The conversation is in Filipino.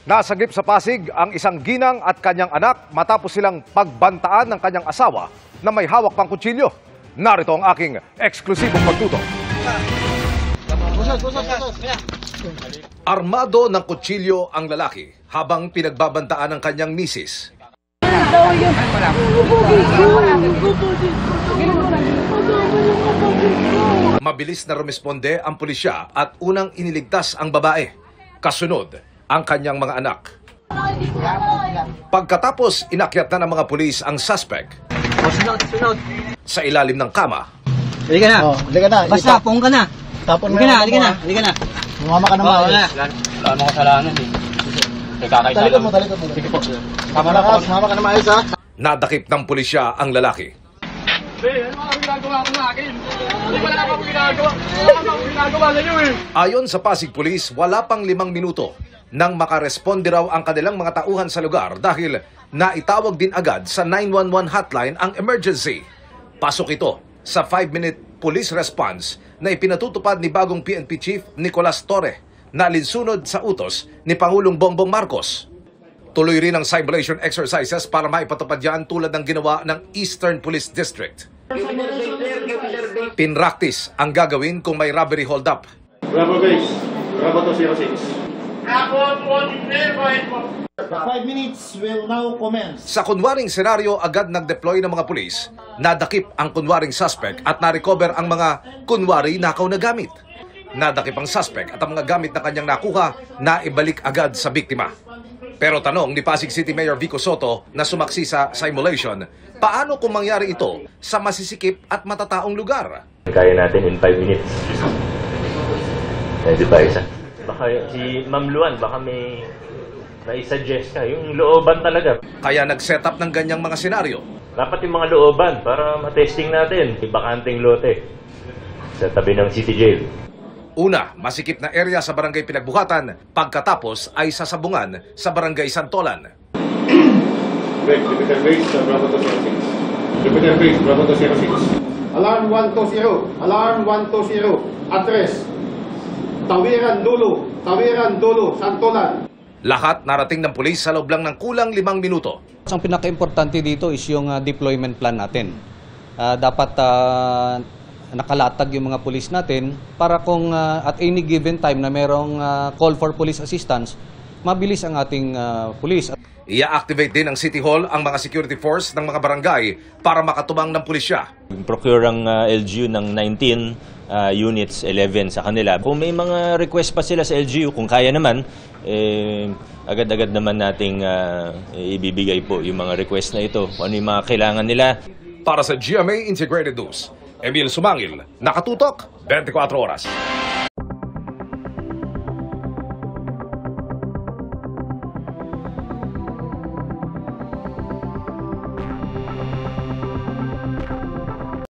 Nasagip sa Pasig ang isang ginang at kanyang anak matapos silang pagbantaan ng kanyang asawa na may hawak pang kutsilyo. Narito ang aking eksklusibong pagtutok. Armado ng kutsilyo ang lalaki habang pinagbabantaan ng kanyang misis. Mabilis na rumisponde ang pulisya at unang iniligtas ang babae. Kasunod, ang kanyang mga anak. Pagkatapos, inakyat na ng mga pulis ang suspect sa ilalim ng kama. Halika na. Oh, halika na. Basta, pong ka na. Tapon mo Halika na. Sumama ka na maayos. Wala mo kasalanan eh. Talikod mo. Sumama ka na maayos ha. Nadakip ng pulisya ang lalaki. Ayon sa Pasig Police, wala pang 5 minuto nang makaresponde raw ang kanilang mga tauhan sa lugar dahil naitawag din agad sa 911 hotline ang emergency. Pasok ito sa 5-minute police response na ipinatutupad ni bagong PNP Chief Nicolas Torre na alinsunod sa utos ni Pangulong Bongbong Marcos. Tuloy rin ang simulation exercises para maipatupad yan tulad ng ginawa ng Eastern Police District. Pinraktis ang gagawin kung may robbery hold-up. Bravo base, Bravo 206. 5 minutes will now commence. Sa kunwaring senaryo, agad nag-deploy ng mga pulis, nadakip ang kunwaring suspect at na-recover ang mga kunwari nakaw na gamit. Nadakip ang suspect at ang mga gamit na kanyang nakuha na ibalik agad sa biktima. Pero tanong ni Pasig City Mayor Vico Soto na sumaksi sa simulation, paano kung mangyari ito sa masisikip at matataong lugar? Kaya natin in 5 minutes. Di ba isa? Baka si Ma'am Luan, baka may suggest ka. Yung looban talaga. Kaya nag-set up ng ganyang mga senaryo. Dapat yung mga looban para matesting natin. Bakanteng lote sa tabi ng City Jail. Una, masikip na area sa barangay Pinagbuhatan. Pagkatapos ay sasabungan sa barangay Santolan. Repeater base, Bravo 206. Repeater base, Bravo 206. Alarm 120, Alarm 120. Address, Tawiran Dulo, Santolan. Lahat narating ng pulis sa loob lang ng kulang 5 minuto. Ang pinaka-importante dito is yung deployment plan natin. Dapat nakalatag yung mga pulis natin para kung at any given time na merong call for police assistance, mabilis ang ating pulis. I-activate din ng City Hall ang mga security force ng mga barangay para makatubang ng pulisya. Procure ang LGU ng 19 units, 11 sa kanila. Kung may mga request pa sila sa LGU, kung kaya naman, agad-agad naman nating ibibigay po yung mga request na ito. Ano yung mga kailangan nila. Para sa GMA Integrated News, Emil Sumangil, nakatutok 24 oras.